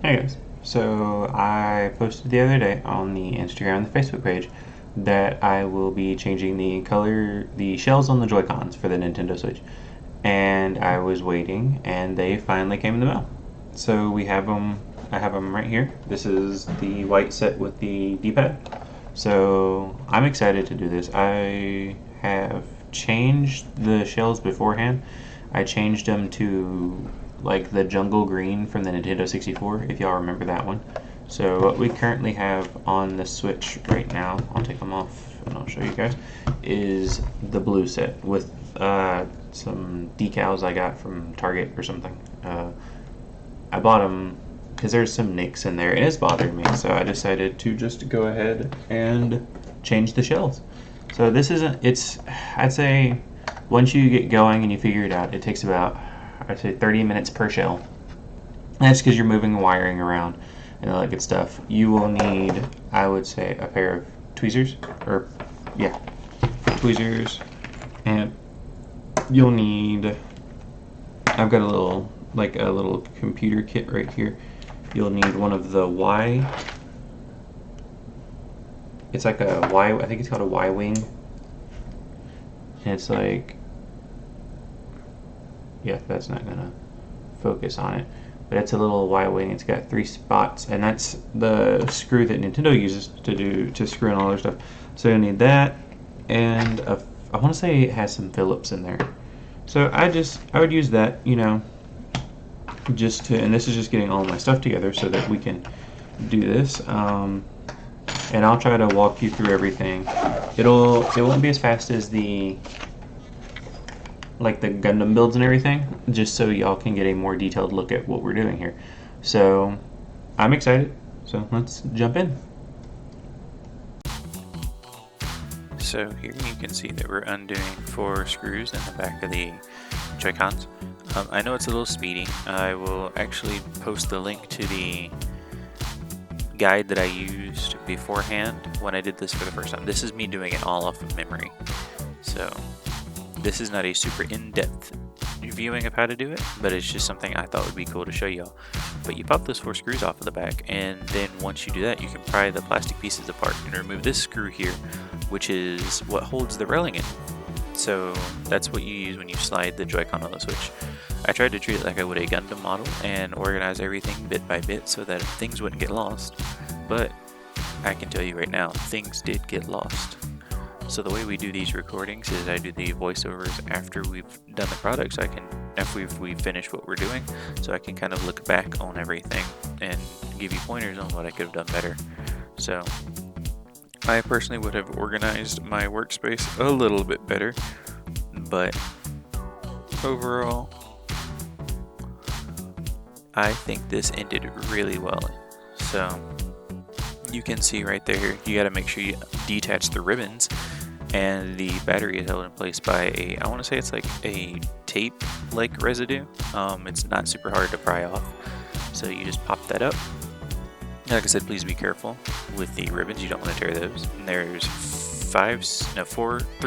Hey guys. So I posted the other day on the Instagram and the Facebook page that I will be changing the shells on the Joy-Cons for the Nintendo Switch. And I was waiting and they finally came in the mail. So we have them, I have them right here. This is the white set with the D-pad. So I'm excited to do this. I have changed the shells beforehand. I changed them to like the jungle green from the Nintendo 64, if y'all remember that one. So what we currently have on the Switch right now, I'll take them off and I'll show you guys, is the blue set with some decals I got from Target or something. I bought them because there's some nicks in there and it's bothering me, so I decided to just go ahead and change the shells. So this isn't, I'd say once you get going and you figure it out, it takes about, I'd say 30 minutes per shell. That's because you're moving the wiring around and all that good stuff. You will need, I would say, a pair of tweezers, or yeah, tweezers, and you'll need, I've got a little computer kit right here. You'll need one of the it's like a Y, I think it's called a Y-wing. And it's like, yeah, that's not gonna focus on it, but it's a little Y-wing. It's got 3 spots, and that's the screw that Nintendo uses to screw in all their stuff. So you'll need that, and I want to say it has some Phillips in there. So I would use that, you know, just to, and this is just getting all my stuff together so that we can do this. And I'll try to walk you through everything. It won't be as fast as the Gundam builds and everything, just so y'all can get a more detailed look at what we're doing here. So I'm excited, so let's jump in. So here you can see that we're undoing 4 screws in the back of the Joy-Cons. I know it's a little speedy. I will actually post the link to the guide that I used beforehand when I did this for the first time. This is me doing it all off of memory. So this is not a super in-depth viewing of how to do it, but it's just something I thought would be cool to show y'all. But you pop those 4 screws off of the back, and then once you do that, you can pry the plastic pieces apart and remove this screw here, which is what holds the railing in. So that's what you use when you slide the Joy-Con on the Switch. I tried to treat it like I would a Gundam model and organize everything bit by bit so that things wouldn't get lost, but I can tell you right now, things did get lost. So the way we do these recordings is I do the voiceovers after we've done the product, so after we've finished what we're doing, so I can kind of look back on everything and give you pointers on what I could have done better. So I personally would have organized my workspace a little bit better, but overall, I think this ended really well. So you can see right there, you got to make sure you detach the ribbons, and the battery is held in place by I want to say it's like a tape-like residue. It's not super hard to pry off, so you just pop that up. Like I said, please be careful with the ribbons. You don't want to tear those. And there's 3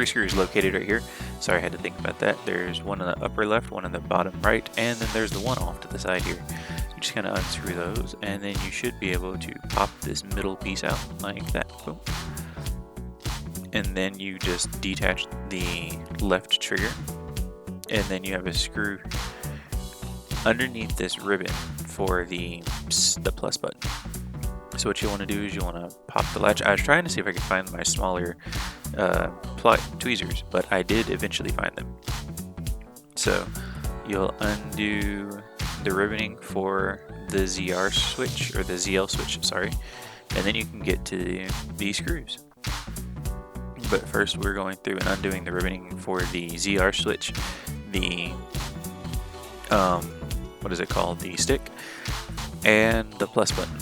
screws located right here. Sorry, I had to think about that. There's one in the upper left, one in the bottom right, and then there's the one off to the side here. You just kind of unscrew those, and then you should be able to pop this middle piece out like that. Boom. And then you just detach the left trigger, and then you have a screw underneath this ribbon for the plus button. So what you want to do is you want to pop the latch. I was trying to see if I could find my smaller tweezers, but I did eventually find them. So you'll undo the ribboning for the ZR switch, or the ZL switch, sorry, and then you can get to the screws. But first we're going through and undoing the ribboning for the ZR switch, the what is it called, the stick, and the plus button.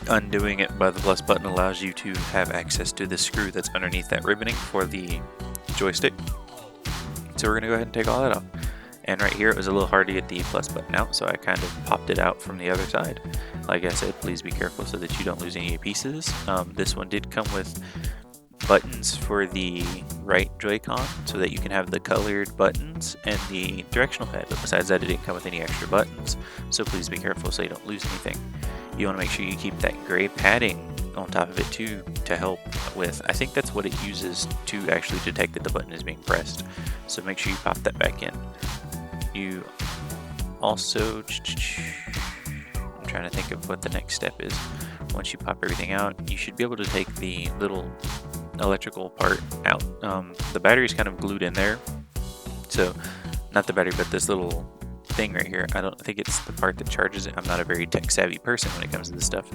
Undoing it by the plus button allows you to have access to the screw that's underneath that ribboning for the joystick. So we're going to go ahead and take all that off. And right here it was a little hard to get the plus button out, so I kind of popped it out from the other side. Like I said, please be careful so that you don't lose any pieces. This one did come with buttons for the right Joy-Con so that you can have the colored buttons and the directional pad, but besides that it didn't come with any extra buttons, so please be careful so you don't lose anything. You want to make sure you keep that gray padding on top of it too to help with, I think that's what it uses to actually detect that the button is being pressed, so make sure you pop that back in. You also, I'm trying to think of what the next step is. Once you pop everything out, you should be able to take the little electrical part out. The battery's kind of glued in there, so not the battery but this little thing right here. I don't think it's the part that charges it. I'm not a very tech savvy person when it comes to this stuff,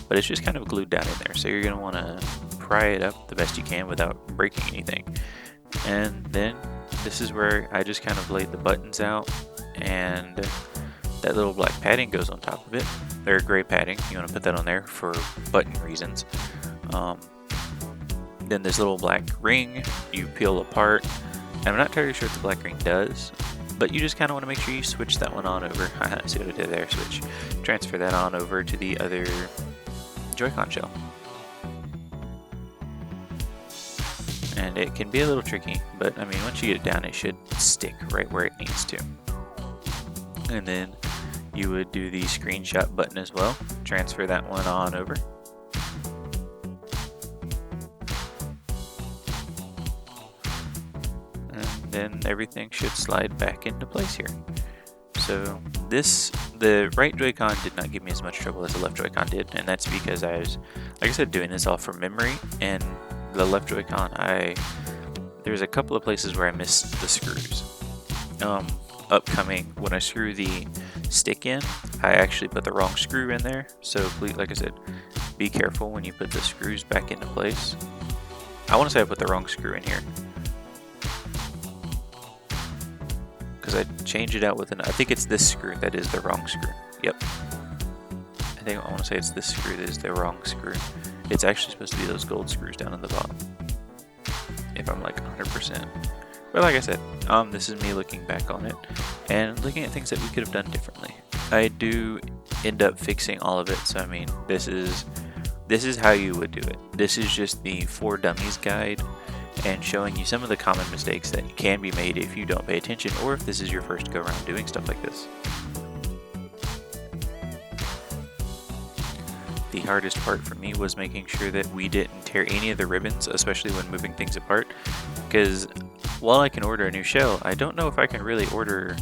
but it's just kind of glued down in there, so you're going to want to pry it up the best you can without breaking anything. And then this is where I just kind of laid the buttons out, and that little black padding goes on top of it. Or gray padding, you want to put that on there for button reasons. Then this little black ring you peel apart, and I'm not entirely sure what the black ring does, but you just kind of want to make sure you switch that one on over. See what I did there, switch. Transfer that on over to the other Joy-Con shell. And it can be a little tricky, but I mean once you get it down it should stick right where it needs to. And then you would do the screenshot button as well. Transfer that one on over. And then everything should slide back into place here. So the right Joy-Con did not give me as much trouble as the left Joy-Con did, and that's because I was, like I said, doing this all from memory, and the left Joy-Con, there's a couple of places where I missed the screws. Upcoming, when I screw the stick in, I actually put the wrong screw in there, so please, like I said, be careful when you put the screws back into place. I want to say I put the wrong screw in here, because I changed it out with I think it's this screw that is the wrong screw. Yep. I want to say it's this screw that is the wrong screw. It's actually supposed to be those gold screws down in the bottom, if I'm like 100%. But like I said, this is me looking back on it and looking at things that we could have done differently. I do end up fixing all of it, so I mean, this is how you would do it. This is just the For Dummies guide and showing you some of the common mistakes that can be made if you don't pay attention, or if this is your first go around doing stuff like this. The hardest part for me was making sure that we didn't tear any of the ribbons, especially when moving things apart, because while I can order a new shell, I don't know if I can really order...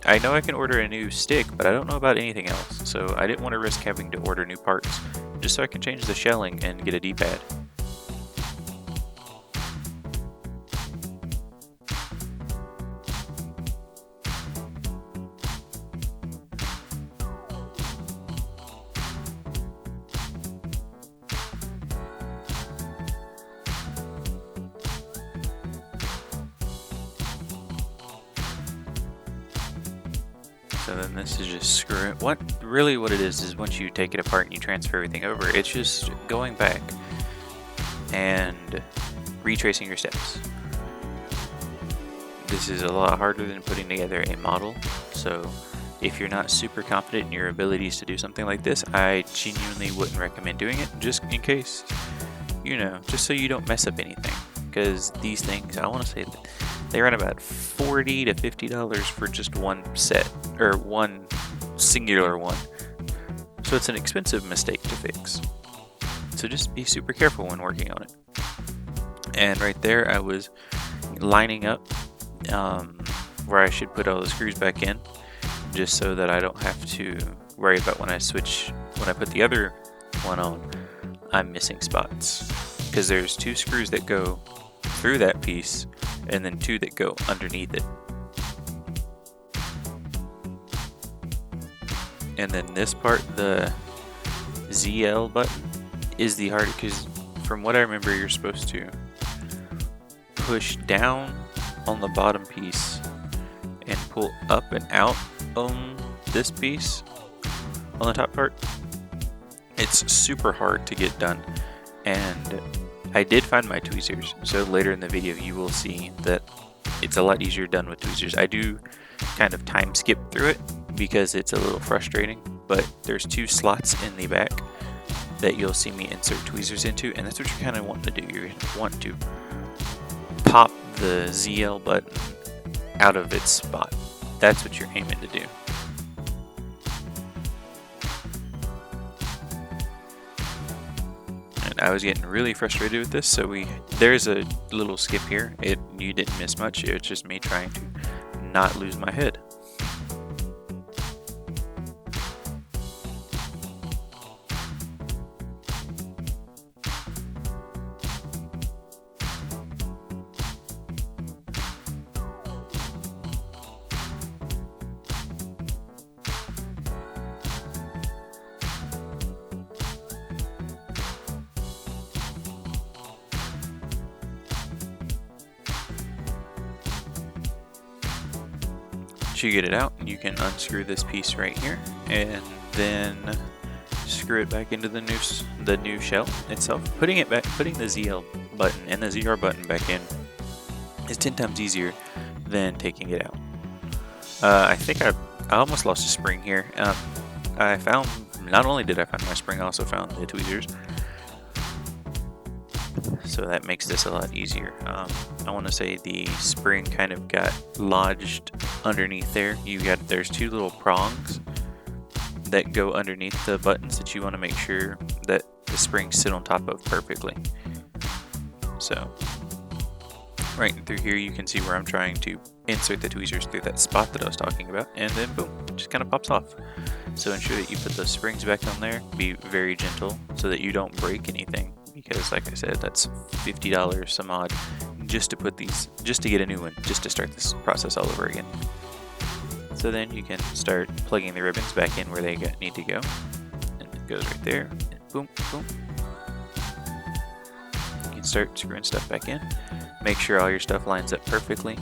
I know I can order a new stick, but I don't know about anything else, so I didn't want to risk having to order new parts, just so I can change the shelling and get a D-pad. So then this is just screwing. What it is once you take it apart and you transfer everything over, it's just going back and retracing your steps. This is a lot harder than putting together a model, so if you're not super confident in your abilities to do something like this, I genuinely wouldn't recommend doing it, just in case, just so you don't mess up anything. Because these things, I want to say that they run about $40 to $50 for just one set, or one singular one. So it's an expensive mistake to fix. So just be super careful when working on it. And right there I was lining up where I should put all the screws back in, just so that I don't have to worry about when I put the other one on, I'm missing spots. Because there's 2 screws that go through that piece, and then 2 that go underneath it. And then this part, the ZL button, is the hardest, because from what I remember, you're supposed to push down on the bottom piece and pull up and out on this piece on the top part. It's super hard to get done, and I did find my tweezers, so later in the video you will see that it's a lot easier done with tweezers. I do kind of time skip through it because it's a little frustrating, but there's 2 slots in the back that you'll see me insert tweezers into, and that's what you're kind of wanting to do. You're going to want to pop the ZL button out of its spot. That's what you're aiming to do. And I was getting really frustrated with this, so there's a little skip here. You didn't miss much. It's just me trying to not lose my head. Once you get it out, you can unscrew this piece right here and then screw it back into the new shell itself. Putting the ZL button and the ZR button back in is 10 times easier than taking it out. I think I almost lost a spring here. Not only did I find my spring, I also found the tweezers. So that makes this a lot easier. I want to say the spring kind of got lodged underneath there. There's two little prongs that go underneath the buttons that you want to make sure that the springs sit on top of perfectly. So right through here you can see where I'm trying to insert the tweezers through that spot that I was talking about, and then boom, it just kind of pops off. So ensure that you put the springs back on there, be very gentle so that you don't break anything, because like I said, that's $50 some odd just to get a new one, just to start this process all over again. So then you can start plugging the ribbons back in where they need to go, and it goes right there, and boom, boom. You can start screwing stuff back in. Make sure all your stuff lines up perfectly.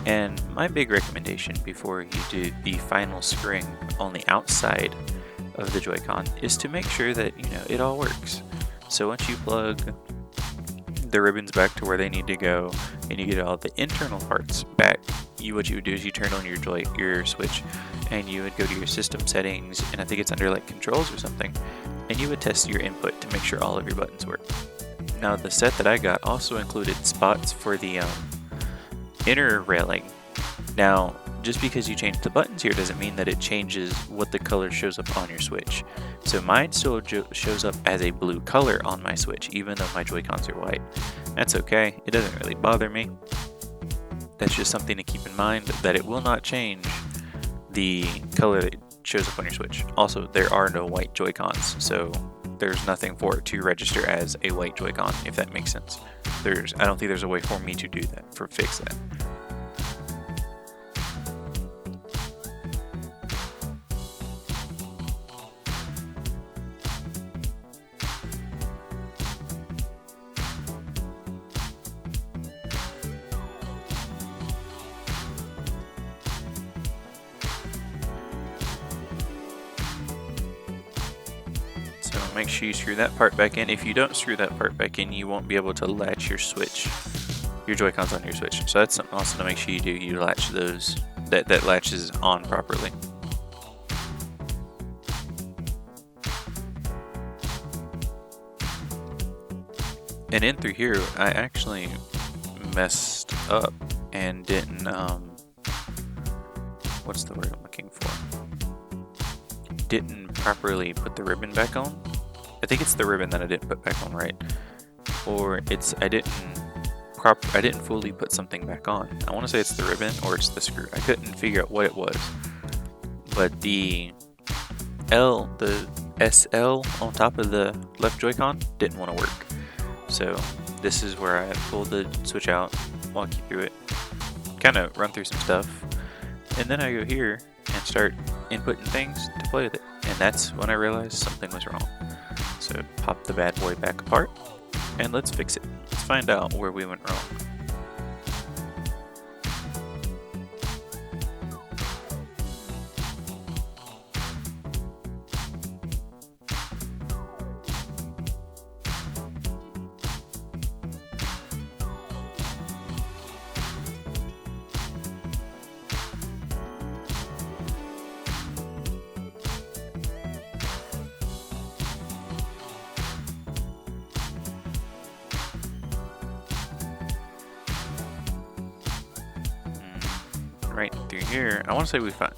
And my big recommendation before you do the final screwing on the outside of the Joy-Con is to make sure that it all works. So once you plug the ribbons back to where they need to go and you get all the internal parts back, what you would do is you turn on your switch and you would go to your system settings, and I think it's under like controls or something, and you would test your input to make sure all of your buttons work. Now the set that I got also included spots for the inner railing. Now just because you change the buttons here doesn't mean that it changes what the color shows up on your switch. So mine still shows up as a blue color on my switch even though my Joy-Cons are white. That's okay, it doesn't really bother me. That's just something to keep in mind, that it will not change the color that shows up on your switch. Also, there are no white Joy-Cons, so there's nothing for it to register as a white Joy-Con, if that makes sense. I don't think there's a way for me to do that, fix that. So make sure you screw that part back in. If you don't screw that part back in, you won't be able to latch your Joy-Cons on your switch. So that's something also to make sure you do. You latch those, that latches on properly. And in through here, I actually messed up and didn't, what's the word I'm looking for? Didn't properly put the ribbon back on. I think it's the ribbon that I didn't put back on right, or I didn't fully put something back on. I want to say it's the ribbon or it's the screw. I couldn't figure out what it was, but the SL on top of the left Joy-Con didn't want to work. So this is where I pulled the switch out, walk you through it, kind of run through some stuff, and then I go here and start inputting things to play with it. And that's when I realized something was wrong. So pop the bad boy back apart and let's fix it. Let's find out where we went wrong. right through here. I want to say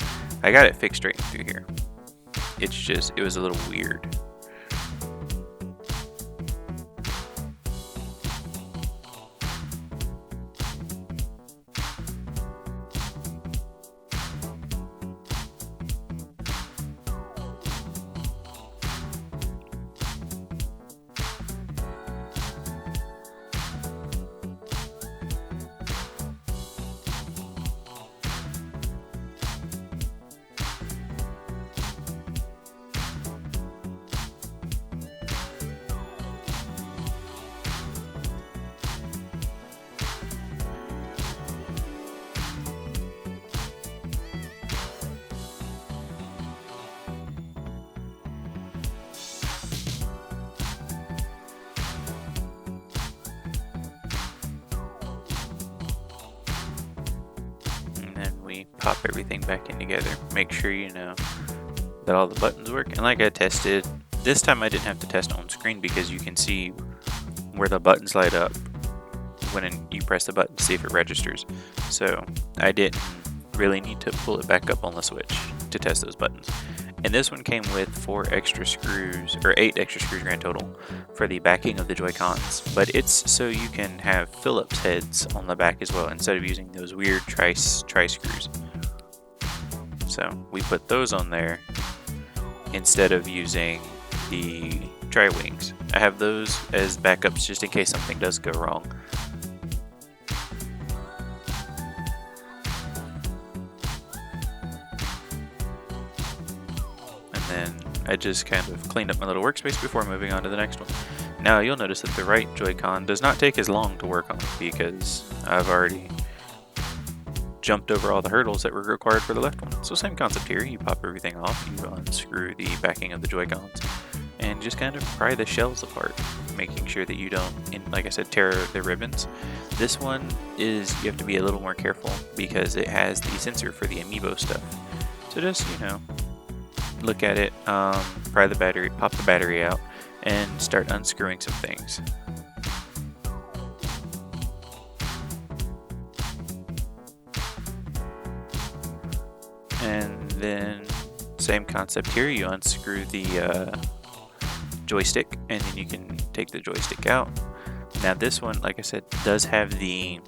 I got it fixed right through here. It's just, it was a little weird. Pop everything back in together. Make sure you know that all the buttons work. And like I tested, this time I didn't have to test on screen because you can see where the buttons light up when you press the button to see if it registers. So I didn't really need to pull it back up on the switch to test those buttons. And this one came with 4 extra screws, or 8 extra screws grand total, for the backing of the Joy-Cons. But it's so you can have Phillips heads on the back as well, instead of using those weird tri-screws. So we put those on there instead of using the tri-wings. I have those as backups just in case something does go wrong. Then I just kind of cleaned up my little workspace before moving on to the next one. Now you'll notice that the right Joy-Con does not take as long to work on because I've already jumped over all the hurdles that were required for the left one. So same concept here, you pop everything off, you unscrew the backing of the Joy-Cons, and just kind of pry the shells apart, making sure that you don't, like I said, tear the ribbons. This one you have to be a little more careful because it has the sensor for the amiibo stuff. So just, look at it, pry the battery, pop the battery out, and start unscrewing some things. And then same concept here, you unscrew the joystick, and then you can take the joystick out. Now this one, like I said, does have the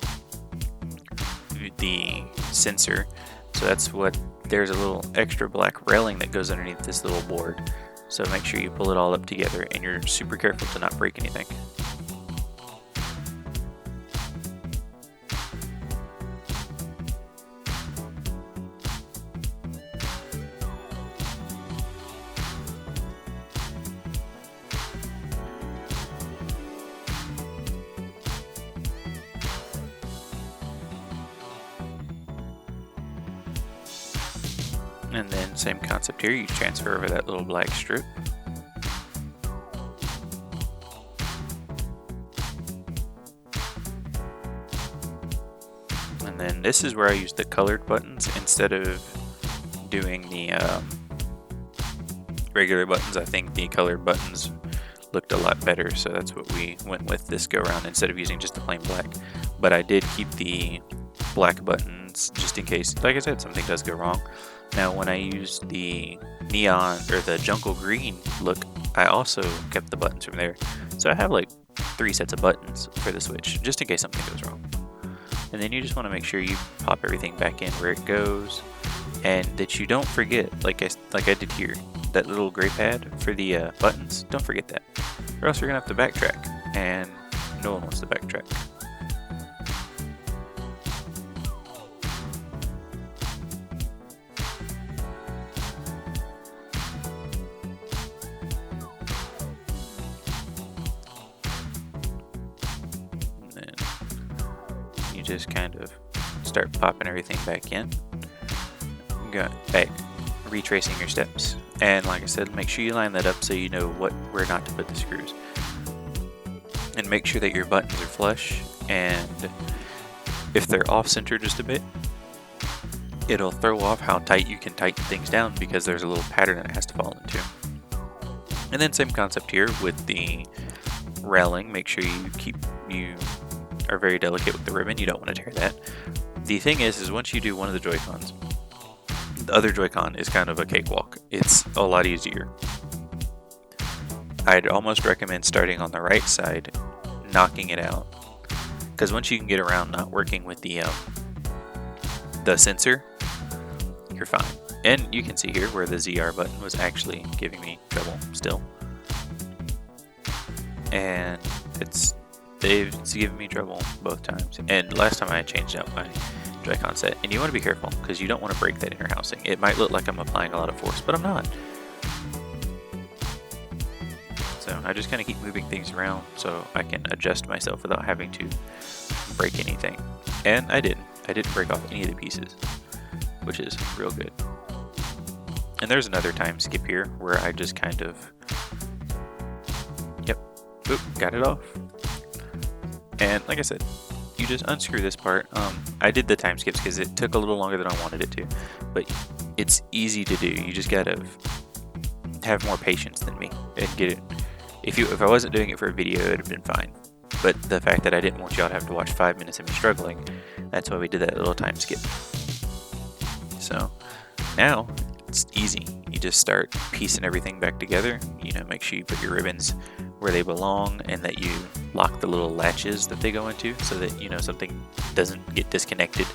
sensor, so that's what. There's a little extra black railing that goes underneath this little board, so make sure you pull it all up together and you're super careful to not break anything. And then same concept here, you transfer over that little black strip. And then this is where I use the colored buttons instead of doing the regular buttons. I think the colored buttons looked a lot better, so that's what we went with this go around instead of using just the plain black. But I did keep the black buttons just in case, like I said, something does go wrong. Now when I used the neon or the jungle green look, I also kept the buttons from there. So I have like 3 sets of buttons for the Switch, just in case something goes wrong. And then you just want to make sure you pop everything back in where it goes, and that you don't forget, like I did here, that little gray pad for the buttons. Don't forget that, or else you're gonna have to backtrack, and no one wants to backtrack. Just kind of start popping everything back in. Go back, retracing your steps, and like I said, make sure you line that up so you know where not to put the screws, and make sure that your buttons are flush, and if they're off center just a bit, it'll throw off how tight you can tighten things down because there's a little pattern that it has to fall into. And then same concept here with the railing. Make sure you are very delicate with the ribbon. You don't want to tear that. The thing is once you do one of the Joy-Cons, the other Joy-Con is kind of a cakewalk. It's a lot easier. I'd almost recommend starting on the right side, knocking it out, because once you can get around not working with the sensor, you're fine. And you can see here where the ZR button was actually giving me trouble still, and it's given me trouble both times. And last time I changed out my Joy-Con set, and you want to be careful because you don't want to break that inner housing. It might look like I'm applying a lot of force, but I'm not. So I just kind of keep moving things around so I can adjust myself without having to break anything. And I didn't break off any of the pieces, which is real good. And there's another time skip here where I just kind of, oop, got it off. And like I said, you just unscrew this part. I did the time skips because it took a little longer than I wanted it to, but it's easy to do. You just gotta have more patience than me and get it. If I wasn't doing it for a video, it would have been fine. But the fact that I didn't want y'all to have to watch 5 minutes of me struggling, that's why we did that little time skip. So now it's easy. You just start piecing everything back together. You know, make sure you put your ribbons where they belong and that you lock the little latches that they go into so that, you know, something doesn't get disconnected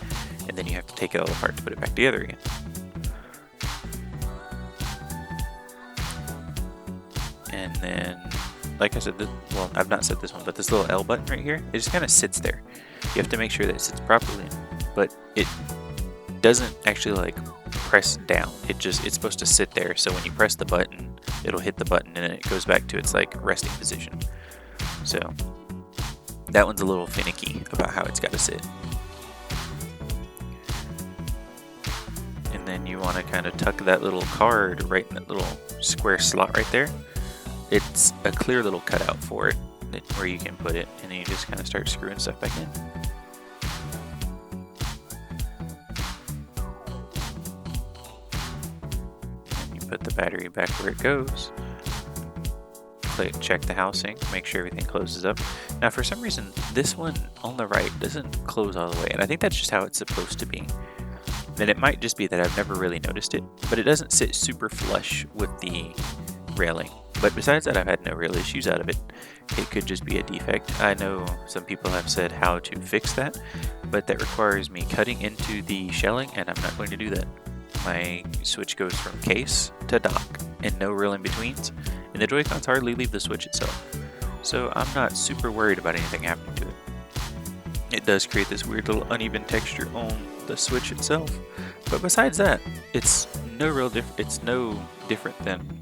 and then you have to take it all apart to put it back together again. And then, like I said, well, I've not said this one, but this little L button right here, it just kind of sits there. You have to make sure that it sits properly, but it doesn't actually like press down. It's supposed to sit there, so when you press the button, it'll hit the button and it goes back to its like resting position. So that one's a little finicky about how it's got to sit. And then you want to kind of tuck that little card right in that little square slot right there. It's a clear little cutout for it where you can put it, and then you just kind of start screwing stuff back in. And you put the battery back where it goes. Check the housing, make sure everything closes up. Now for some reason this one on the right doesn't close all the way, and I think that's just how it's supposed to be. And it might just be that I've never really noticed it, but it doesn't sit super flush with the railing. But besides that, I've had no real issues out of it. It could just be a defect. I know some people have said how to fix that, but that requires me cutting into the shelling, and I'm not going to do that. My switch goes from case to dock, and no real in-betweens, and the Joy-Cons hardly leave the switch itself. So I'm not super worried about anything happening to it. It does create this weird little uneven texture on the switch itself, but besides that, it's no different than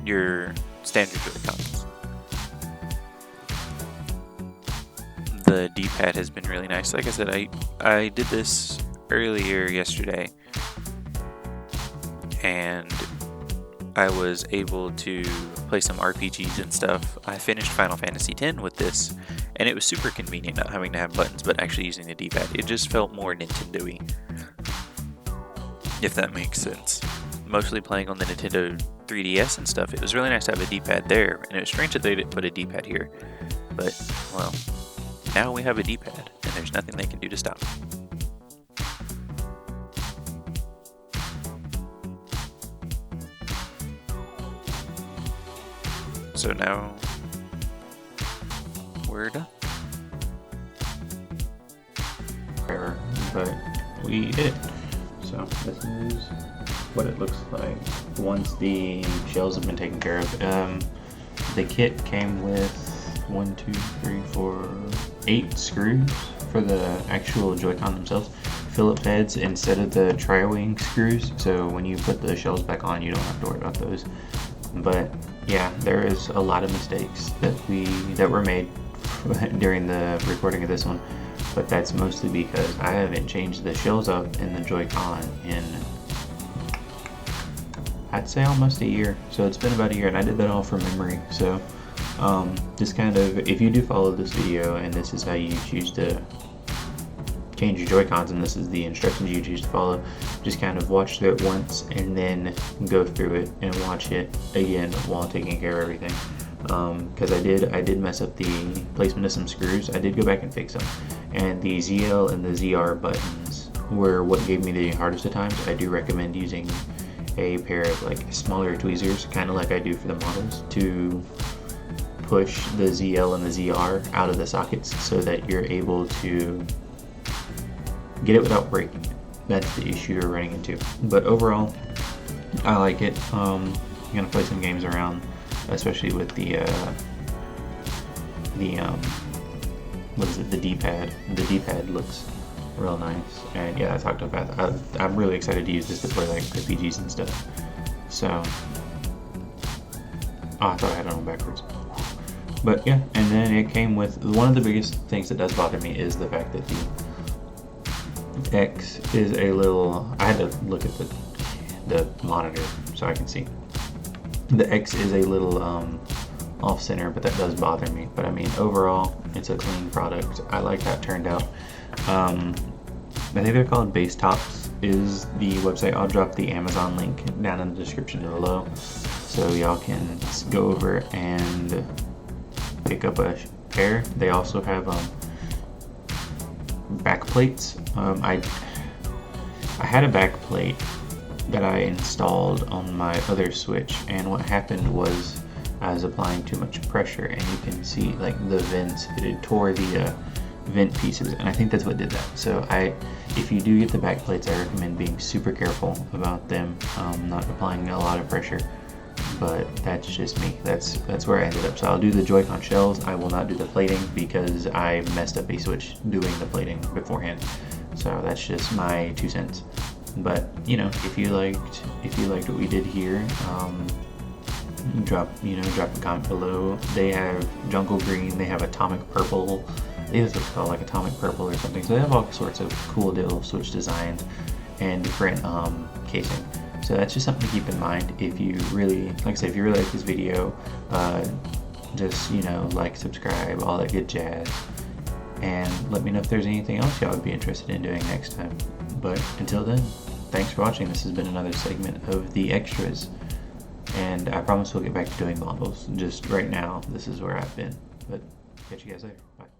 your standard Joy-Cons. The D-pad has been really nice. Like I said, I did this earlier yesterday, and I was able to play some RPGs and stuff. I finished Final Fantasy X with this, and it was super convenient not having to have buttons, but actually using the D-pad. It just felt more Nintendo-y, if that makes sense. Mostly playing on the Nintendo 3DS and stuff, it was really nice to have a D-pad there, and it was strange that they didn't put a D-pad here. But, well, now we have a D-pad, and there's nothing they can do to stop it. So now we're done. But we did it. So this is what it looks like once the shells have been taken care of. The kit came with 8 screws for the actual Joy-Con themselves. Phillips heads instead of the tri-wing screws, so when you put the shells back on, you don't have to worry about those. But yeah, there is a lot of mistakes that were made during the recording of this one, but that's mostly because I haven't changed the shells up in the Joy-Con in, I'd say, almost a year. So it's been about a year, and I did that all from memory. So just kind of, if you do follow this video and this is how you choose to change your Joy-Cons and this is the instructions you choose to follow, just kind of watch through it once and then go through it and watch it again while taking care of everything. because I did mess up the placement of some screws. I did go back and fix them, and the ZL and the ZR buttons were what gave me the hardest of times. I do recommend using a pair of like smaller tweezers, kind of like I do for the models, to push the ZL and the ZR out of the sockets so that you're able to get it without breaking it. That's the issue you're running into. But overall, I like it. I'm gonna play some games around, especially with the what is it? The D-pad. The D-pad looks real nice, and yeah, that's Octopath. I'm really excited to use this to play like RPGs and stuff. So, I thought I had it on backwards. But yeah, and then it came with one of the biggest things that does bother me is the fact that the X is a little. I had to look at the monitor so I can see. The X is a little off center, but that does bother me. But I mean, overall, it's a clean product. I like how it turned out. I think they're called Base Tops is the website. I'll drop the Amazon link down in the description below, so y'all can go over and pick up a pair. They also have back plates. I had a back plate that I installed on my other Switch, and what happened was I was applying too much pressure, and you can see like the vents, it tore the vent pieces, and I think that's what did that. So if you do get the back plates, I recommend being super careful about them, not applying a lot of pressure. But that's just me. That's where I ended up. So I'll do the Joy-Con shells. I will not do the plating because I messed up a Switch doing the plating beforehand. So that's just my 2 cents. But you know, if you liked what we did here, drop a comment below. They have jungle green. They have atomic purple. I think that's what's called, like atomic purple or something. So they have all sorts of cool little Switch designs and different casing. So that's just something to keep in mind. If you really, like I said, if you really like this video, just like, subscribe, all that good jazz, and let me know if there's anything else y'all would be interested in doing next time. But until then, thanks for watching. This has been another segment of the Xtras, and I promise we'll get back to doing models. Just right now, this is where I've been. But catch you guys later. Bye.